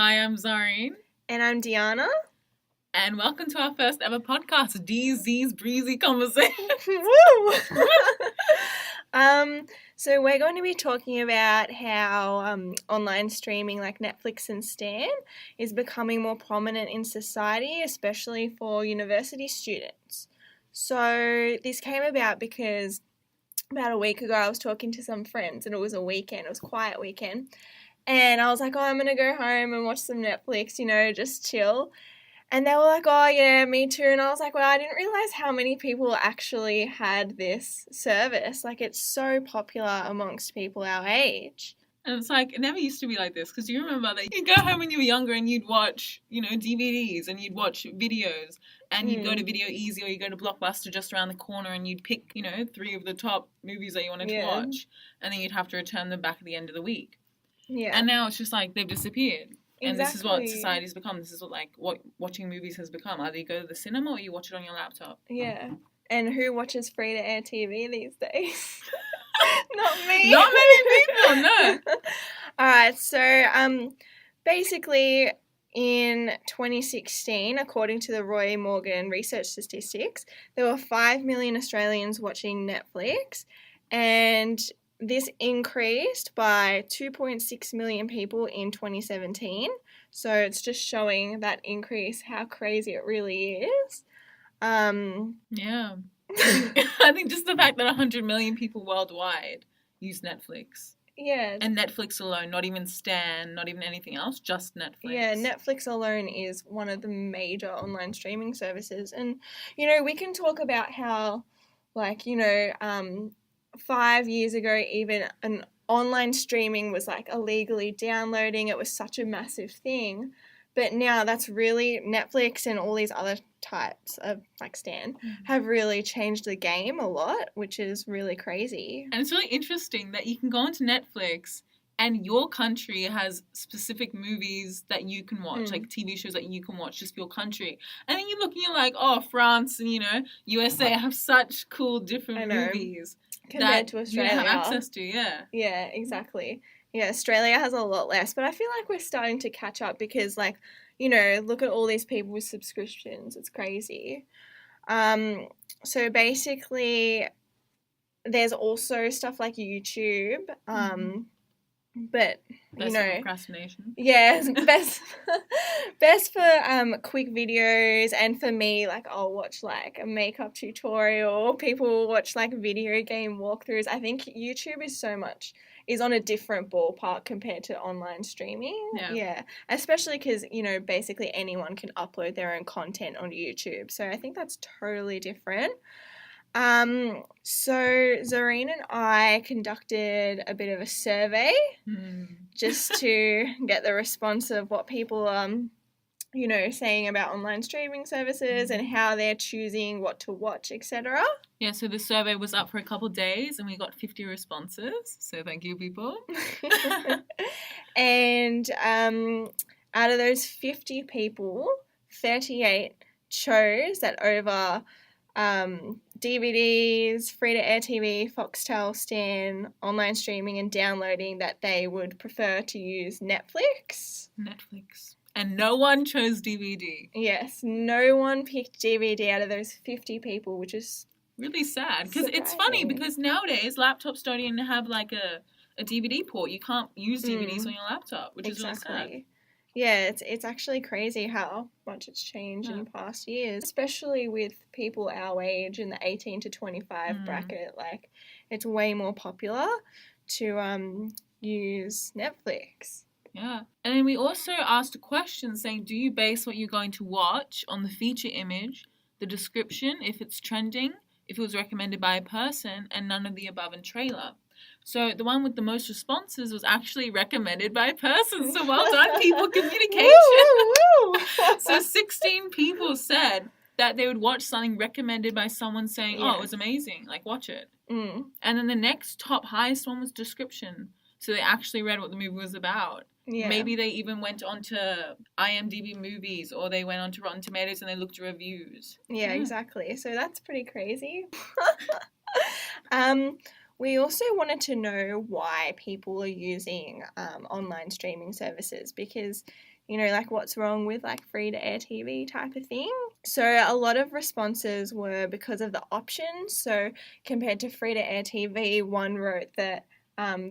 Hi, I'm Zarreen. And I'm Deanna. And welcome to our first ever podcast, DZ's Breezy Conversation. Woo! So we're going to be talking about how online streaming like Netflix and Stan is becoming more prominent in society, especially for university students. So this came about because about a week ago I was talking to some friends and it was a weekend, it was a quiet weekend. And I was like, I'm going to go home and watch some Netflix, just chill. And they were like, oh, yeah, me too. And I was like, well, I didn't realize how many people actually had this service. Like, it's so popular amongst people our age. And it's like, it never used to be like this, because you remember that you'd go home when you were younger and you'd watch, DVDs and you'd watch videos and you'd go to Video Easy or you'd go to Blockbuster just around the corner and you'd pick, 3 of the top movies that you wanted to watch. And then you'd have to return them back at the end of the week. Yeah. And now it's just like they've disappeared. And Exactly. this is what society's become. This is what watching movies has become. Either you go to the cinema or you watch it on your laptop. Yeah. And who watches free-to-air TV these days? Not me. Not many people, no. All right, so basically in 2016, according to the Roy Morgan research statistics, there were 5 million Australians watching Netflix, and this increased by 2.6 million people in 2017. So it's just showing that increase, how crazy it really is. Yeah. I think just the fact that 100 million people worldwide use Netflix. Yeah. And Netflix alone, not even Stan, not even anything else, just Netflix. Yeah, Netflix alone is one of the major online streaming services. And, we can talk about how, 5 years ago, even an online streaming was illegally downloading. It was such a massive thing. But now that's really Netflix and all these other types of Stan have really changed the game a lot, which is really crazy. And it's really interesting that you can go onto Netflix and your country has specific movies that you can watch, like TV shows that you can watch just for your country. And then you look and you're like, oh, France and, USA have such cool different movies. Compared to Australia. You have access to, yeah. Yeah, exactly. Yeah, Australia has a lot less, but I feel like we're starting to catch up because, look at all these people with subscriptions. It's crazy. So basically, there's also stuff like YouTube, but, best for procrastination. Yeah, best for quick videos, and for me, I'll watch, a makeup tutorial. People watch, video game walkthroughs. I think YouTube is on a different ballpark compared to online streaming. Yeah. Especially because, basically anyone can upload their own content on YouTube. So I think that's totally different. So Zarreen and I conducted a bit of a survey just to get the response of what people saying about online streaming services and how they're choosing what to watch, etc. Yeah, so the survey was up for a couple of days and we got 50 responses. So thank you, people. And out of those 50 people, 38 chose that over DVDs, free-to-air TV, Foxtel, Stan, online streaming and downloading, that they would prefer to use Netflix. And no one chose DVD. Yes, no one picked DVD out of those 50 people, which is really sad. Because it's funny, because nowadays laptops don't even have a DVD port. You can't use DVDs on your laptop, which is really sad. Yeah, it's actually crazy how much it's changed in past years, especially with people our age in the 18 to 25 bracket. It's way more popular to use Netflix. Yeah. And then we also asked a question saying, do you base what you're going to watch on the feature image, the description, if it's trending, if it was recommended by a person, and none of the above in trailer? So the one with the most responses was actually recommended by a person. So well done, people. Communication. Woo, woo. So 16 people said that they would watch something recommended by someone saying, oh, it was amazing. Watch it. And then the next highest one was description. So they actually read what the movie was about. Yeah. Maybe they even went onto IMDb Movies, or they went onto Rotten Tomatoes and they looked at reviews. Yeah, exactly. So that's pretty crazy. We also wanted to know why people are using online streaming services because, you know, like what's wrong with like free-to-air TV type of thing. So a lot of responses were because of the options. So compared to free-to-air TV, one wrote that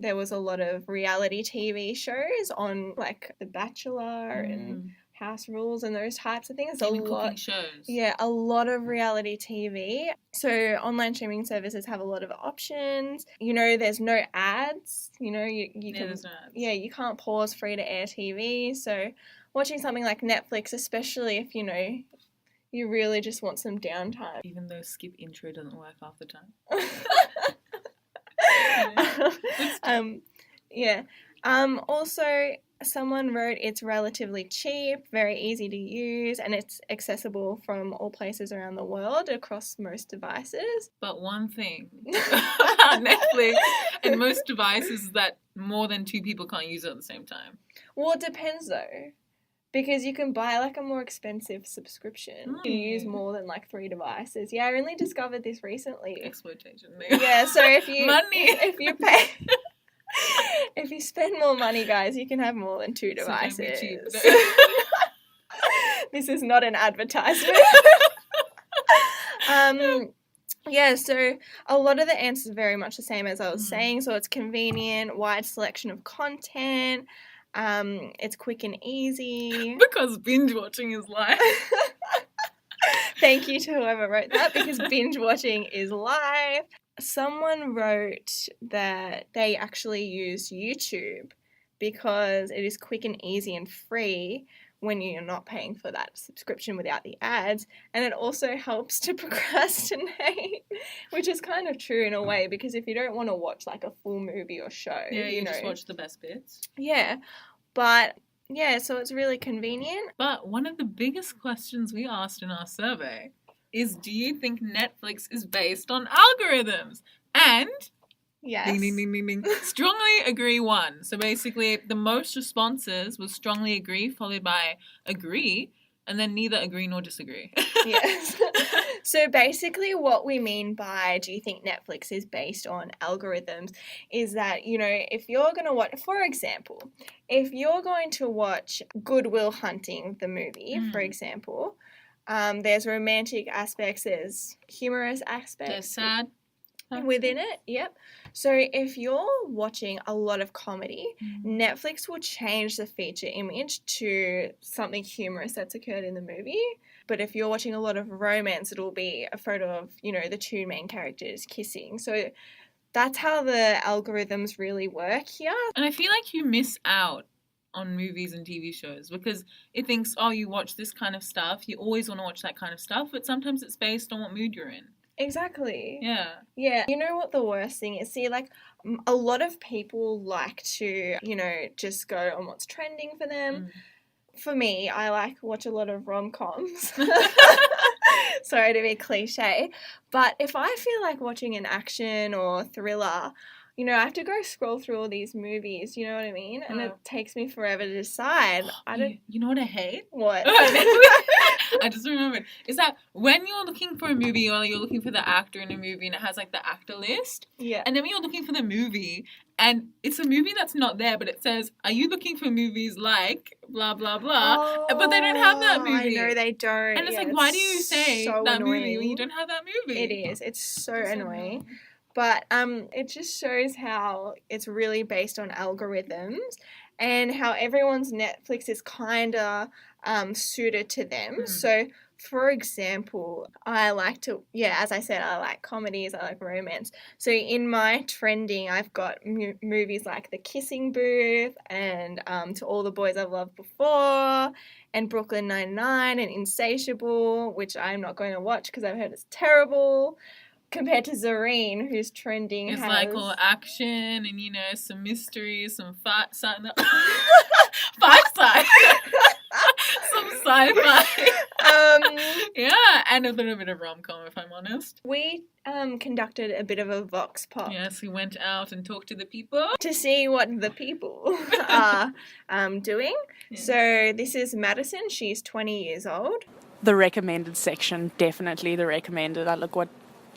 there was a lot of reality TV shows on like The Bachelor and House Rules and those types of things. Even cooking shows. Yeah, a lot of reality TV. So online streaming services have a lot of options. You know, there's no ads. You know, you can, there's no ads. Yeah, you can't pause free-to-air TV. So watching something like Netflix, especially if, you know, you really just want some downtime. Even though skip intro doesn't work half the time. Yeah. Also, someone wrote it's relatively cheap, very easy to use, and it's accessible from all places around the world across most devices. But one thing about Netflix and most devices is that more than 2 people can't use it at the same time. Well, it depends though. Because you can buy like a more expensive subscription. You use more than like 3 devices. Yeah, I only discovered this recently. Exploitation. Yeah, so if you money. if you spend more money, guys, you can have more than 2 devices. So don't be cheap. This is not an advertisement. Yeah, so a lot of the answers are very much the same as I was saying. So it's convenient, wide selection of content. It's quick and easy. Because binge watching is life. Thank you to whoever wrote that, because binge watching is life. Someone wrote that they actually use YouTube because it is quick and easy and free when you're not paying for that subscription without the ads, and it also helps to procrastinate, which is kind of true in a way, because if you don't want to watch like a full movie or show, you just watch the best bits. Yeah, but yeah, so it's really convenient. But one of the biggest questions we asked in our survey is, do you think Netflix is based on algorithms? And yes, ding, ding, ding, ding, ding. Strongly agree won. So basically, the most responses was strongly agree, followed by agree, and then neither agree nor disagree. Yes. So basically what we mean by do you think Netflix is based on algorithms is that, you know, if you're going to watch, for example, if you're going to watch Good Will Hunting, the movie, for example, there's romantic aspects, there's humorous aspects. There's sad within it, yep. So if you're watching a lot of comedy, Netflix will change the feature image to something humorous that's occurred in the movie. But if you're watching a lot of romance, it'll be a photo of, you know, the 2 main characters kissing. So that's how the algorithms really work here. And I feel like you miss out on movies and TV shows because it thinks, oh, you watch this kind of stuff, you always want to watch that kind of stuff, but sometimes it's based on what mood you're in. Exactly. Yeah. Yeah. You know what the worst thing is? See, like, a lot of people like to, you know, just go on what's trending for them. For me, I watch a lot of rom-coms. Sorry to be cliche. But if I feel like watching an action or thriller, you know, I have to go scroll through all these movies, you know what I mean? And it takes me forever to decide. You know what I hate? What? I just remembered. Is that when you're looking for a movie or you're looking for the actor in a movie and it has like the actor list? Yeah. And then when you're looking for the movie and it's a movie that's not there, but it says, are you looking for movies like blah, blah, blah? But they don't have that movie. I know they don't. And it's like, why do you say so that annoying. movie when you don't have that movie? It is. It's so annoying. But it just shows how it's really based on algorithms and how everyone's Netflix is kind of suited to them. So, for example, I like to, as I said, I like comedies, I like romance. So in my trending, I've got movies like The Kissing Booth and To All the Boys I've Loved Before and Brooklyn Nine-Nine and Insatiable, which I'm not going to watch because I've heard it's terrible. Compared to Zarreen, who's trending. It's like all action and, you know, some mystery, some sci-fi. Some sci-fi. Yeah, and a little bit of rom-com, if I'm honest. We conducted a bit of a vox pop. Yes, we went out and talked to the people. To see what the people are doing. Yeah. So this is Madison. She's 20 years old. The recommended section, definitely the recommended. I look what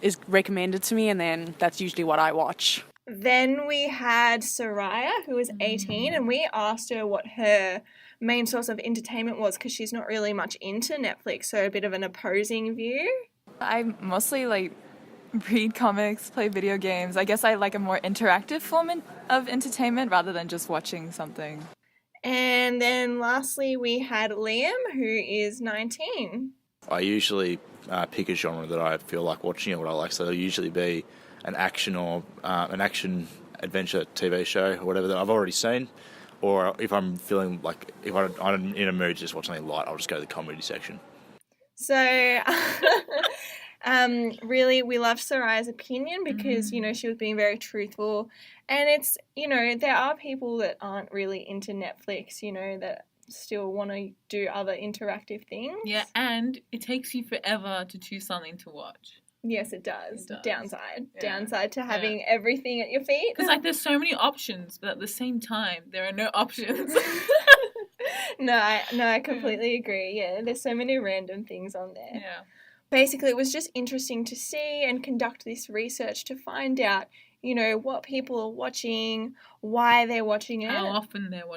is recommended to me, and then that's usually what I watch. Then we had Savoia, who was 18, and we asked her what her main source of entertainment was because she's not really much into Netflix, so a bit of an opposing view. I mostly read comics, play video games. I guess I like a more interactive form of entertainment rather than just watching something. And then lastly, we had Liam, who is 19. I usually pick a genre that I feel like watching or what I like. So it'll usually be an action or an action adventure TV show or whatever that I've already seen. Or if I'm feeling like if I'm in a mood to just watch something light, I'll just go to the comedy section. So, really, we loved Sarai's opinion because, you know, she was being very truthful. And it's, you know, there are people that aren't really into Netflix, you know, that still want to do other interactive things. Yeah, and it takes you forever to choose something to watch. Yes, it does. Downside. Yeah. Downside to having everything at your feet. Because, there's so many options, but at the same time, there are no options. No, I completely agree. Yeah, there's so many random things on there. Yeah. Basically, it was just interesting to see and conduct this research to find out, you know, what people are watching, why they're watching it. How often they're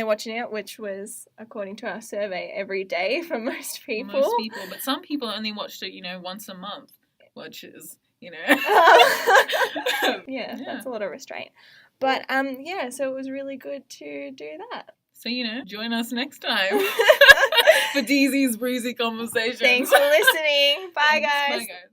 watching it. Which was, according to our survey, every day for most people. But some people only watched it, you know, once a month, which is, you know. Yeah, that's a lot of restraint. But, so it was really good to do that. So, you know, join us next time for DZ's Breezy Conversations. Thanks for listening. Bye, guys. Bye, guys.